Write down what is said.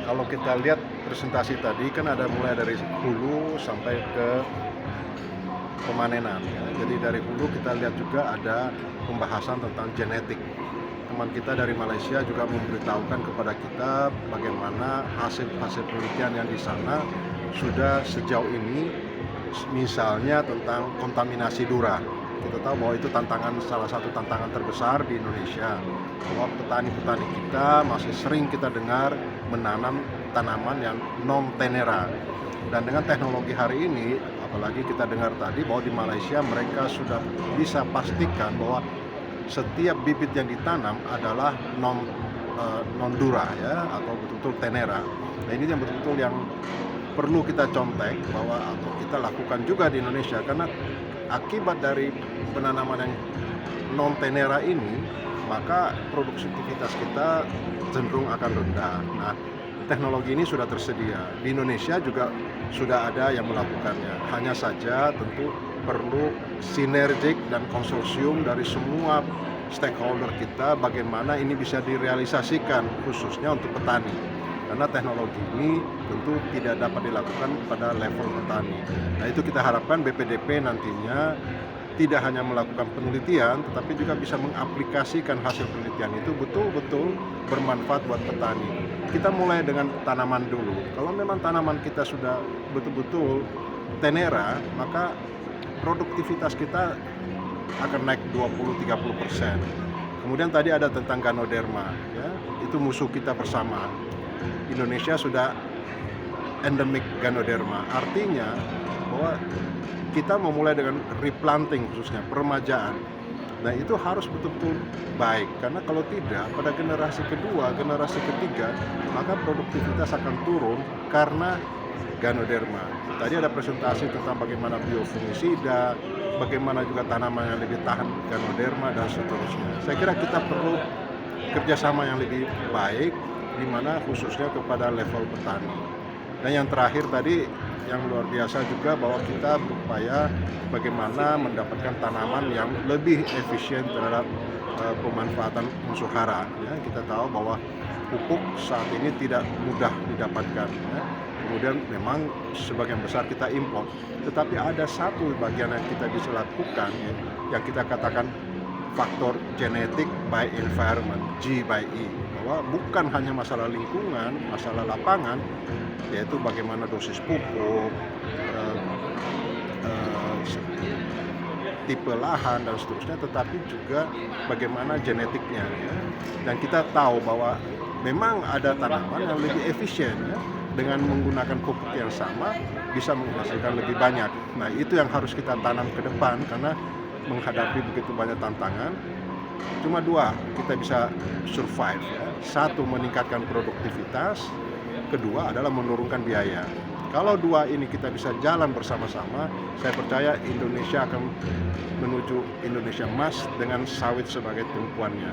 Kalau kita lihat presentasi tadi kan ada mulai dari hulu sampai ke pemanenan ya. Jadi dari hulu kita lihat juga ada pembahasan tentang genetik. Teman kita dari Malaysia juga memberitahukan kepada kita bagaimana hasil-hasil penelitian yang di sana sudah sejauh ini, misalnya tentang kontaminasi dura. Kita tahu bahwa itu salah satu tantangan terbesar di Indonesia, bahwa petani-petani kita masih sering kita dengar menanam tanaman yang non tenera. Dan dengan teknologi hari ini, apalagi kita dengar tadi bahwa di Malaysia mereka sudah bisa pastikan bahwa setiap bibit yang ditanam adalah non dura ya, atau betul-betul tenera. Nah, ini yang betul-betul yang perlu kita contek bahwa atau kita lakukan juga di Indonesia, karena akibat dari penanaman yang non tenera ini, maka produktivitas kita cenderung akan rendah. Nah, teknologi ini sudah tersedia di Indonesia, juga sudah ada yang melakukannya. Hanya saja tentu perlu sinergik dan konsorsium dari semua stakeholder kita, bagaimana ini bisa direalisasikan khususnya untuk petani, karena teknologi ini tentu tidak dapat dilakukan pada level petani. Nah, itu kita harapkan BPDP nantinya tidak hanya melakukan penelitian, tetapi juga bisa mengaplikasikan hasil penelitian itu betul-betul bermanfaat buat petani. Kita mulai dengan tanaman dulu. Kalau memang tanaman kita sudah betul-betul tenera, maka produktivitas kita akan naik 20-30%. Kemudian tadi ada tentang Ganoderma, ya, itu musuh kita bersama. Indonesia sudah endemik Ganoderma, artinya bahwa kita memulai dengan replanting, khususnya peremajaan. Nah, itu harus betul-betul baik, karena kalau tidak, pada generasi kedua, generasi ketiga, maka produktivitas akan turun karena Ganoderma. Tadi ada presentasi tentang bagaimana biofungisida, bagaimana juga tanaman yang lebih tahan Ganoderma, dan seterusnya. Saya kira kita perlu kerjasama yang lebih baik, di mana khususnya kepada level petani. Dan yang terakhir tadi, yang luar biasa juga, bahwa kita berupaya bagaimana mendapatkan tanaman yang lebih efisien terhadap pemanfaatan unsur hara. Ya, kita tahu bahwa pupuk saat ini tidak mudah didapatkan. Ya. Kemudian memang sebagian besar kita impor, tetapi ada satu bagian yang kita bisa lakukan, ya, yang kita katakan faktor genetik by environment, G by E, bahwa bukan hanya masalah lingkungan, masalah lapangan, yaitu bagaimana dosis pupuk, tipe lahan dan seterusnya, tetapi juga bagaimana genetiknya, ya. Dan kita tahu bahwa memang ada tanaman yang lebih efisien, ya, dengan menggunakan pupuk yang sama bisa menghasilkan lebih banyak. Nah, itu yang harus kita tanam ke depan, karena menghadapi begitu banyak tantangan, cuma dua kita bisa survive, ya. Satu, meningkatkan produktivitas, kedua adalah menurunkan biaya. Kalau dua ini kita bisa jalan bersama-sama, saya percaya Indonesia akan menuju Indonesia emas dengan sawit sebagai tumpuannya.